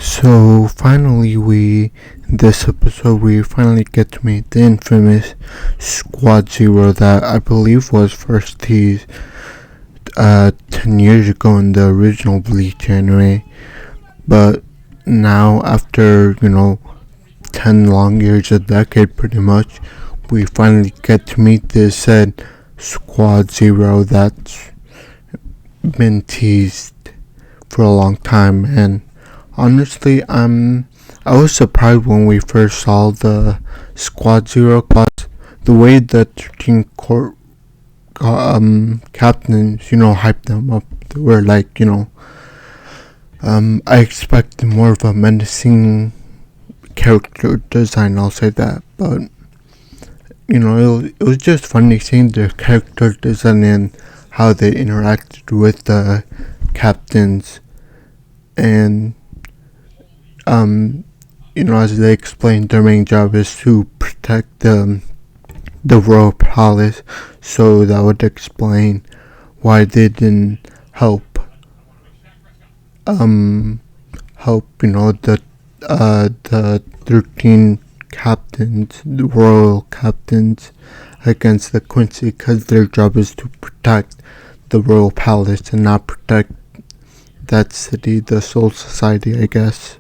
So finally, this episode, we finally get to meet the infamous Squad Zero that I believe was first teased 10 years ago in the original Bleach anime. But now, after 10 long years, a decade pretty much, we finally get to meet this said Squad Zero that's been teased for a long time. And honestly, I was surprised when we first saw the Squad Zero class. The way the 13 court captains, hyped them up. They were like, I expected more of a menacing character design, I'll say that. But, it was just funny seeing the character design and how they interacted with the captains. And, as they explained, their main job is to protect the royal palace. So that would explain why they didn't help the 13 captains, the royal captains, against the Quincy, because their job is to protect the royal palace and not protect that city, the Soul Society, I guess.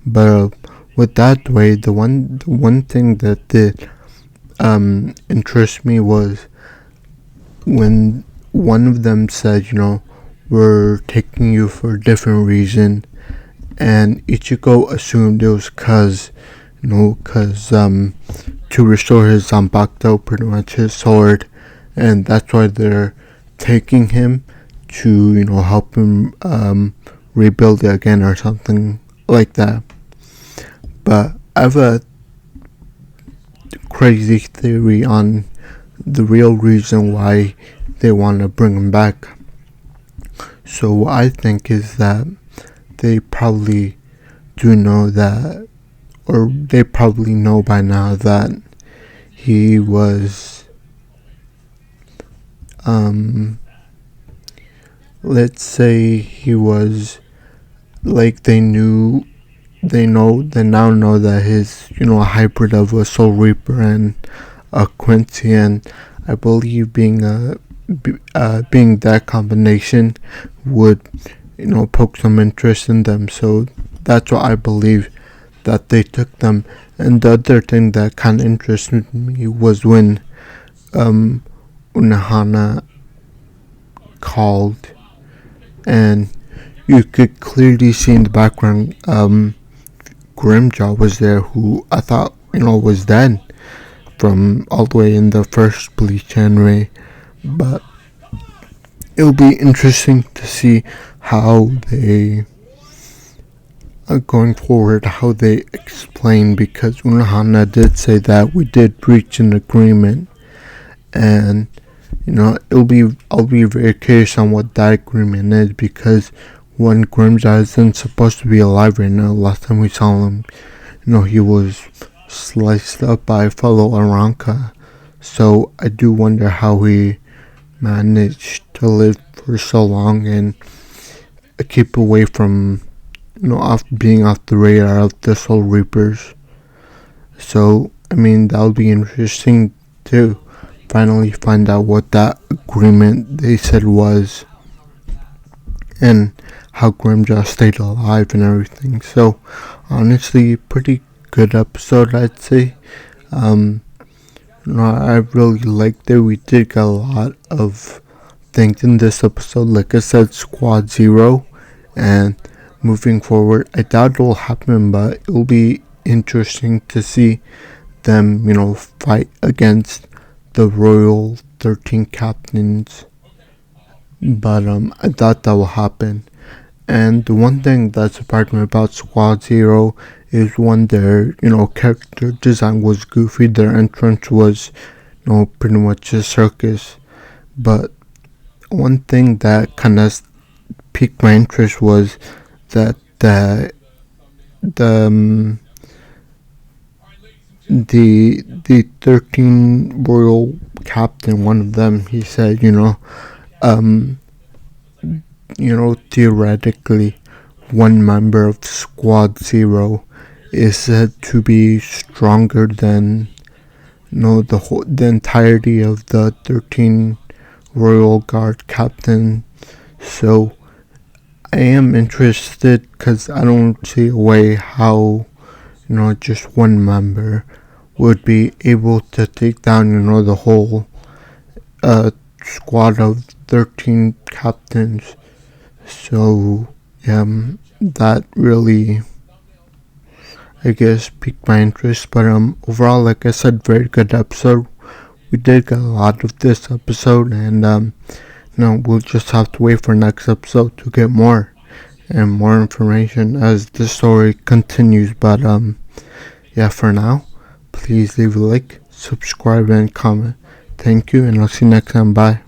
But with that way, the one thing that did interest me was when one of them said, we're taking you for a different reason, and Ichigo assumed it was because to restore his Zanbakuto, pretty much his sword, and that's why they're taking him to, help him rebuild it again or something like that. But I have a crazy theory on the real reason why they want to bring him back. So what I think is that they probably do know that, or they probably know by now that he was, let's say he was, like they now know that he's, a hybrid of a Soul Reaper and a Quincy, and I believe being that combination would, poke some interest in them. So that's what I believe, that they took them. And the other thing that kind of interested me was when Unohana called, and you could clearly see in the background Grimjaw was there, who I thought was dead from all the way in the first Bleach anime. But it'll be interesting to see how they going forward, how they explain, because Unohana did say that we did reach an agreement, and I'll be very curious on what that agreement is, because when Grimjaw isn't supposed to be alive right now. Last time we saw him, he was sliced up by fellow Aranka. So I do wonder how he managed to live for so long and keep away from, being off the radar of the Soul Reapers. So, that'll be interesting to finally find out what that agreement they said was, and how Grimjaw stayed alive and everything. So, honestly, pretty good episode, I'd say. I really liked it. We did get a lot of things in this episode. Like I said, Squad Zero, and moving forward, I doubt it will happen, but it'll be interesting to see them, fight against the Royal 13 Captains. But I doubt that will happen. And the one thing that surprised me about Squad Zero is when their, character design was goofy. Their entrance was, pretty much a circus. But one thing that kind of piqued my interest was that the 13 royal captain, one of them, he said, theoretically, one member of Squad Zero is said to be stronger than the entirety of the 13 Royal Guard captain. So I am interested because I don't see a way how just one member would be able to take down the whole squad of 13 captains. So that really, I guess, piqued my interest. But overall, like I said, very good episode. We did get a lot of this episode, and we'll just have to wait for next episode to get more and more information as the story continues. But for now, please leave a like, subscribe, and comment. Thank you, and I'll see you next time. Bye.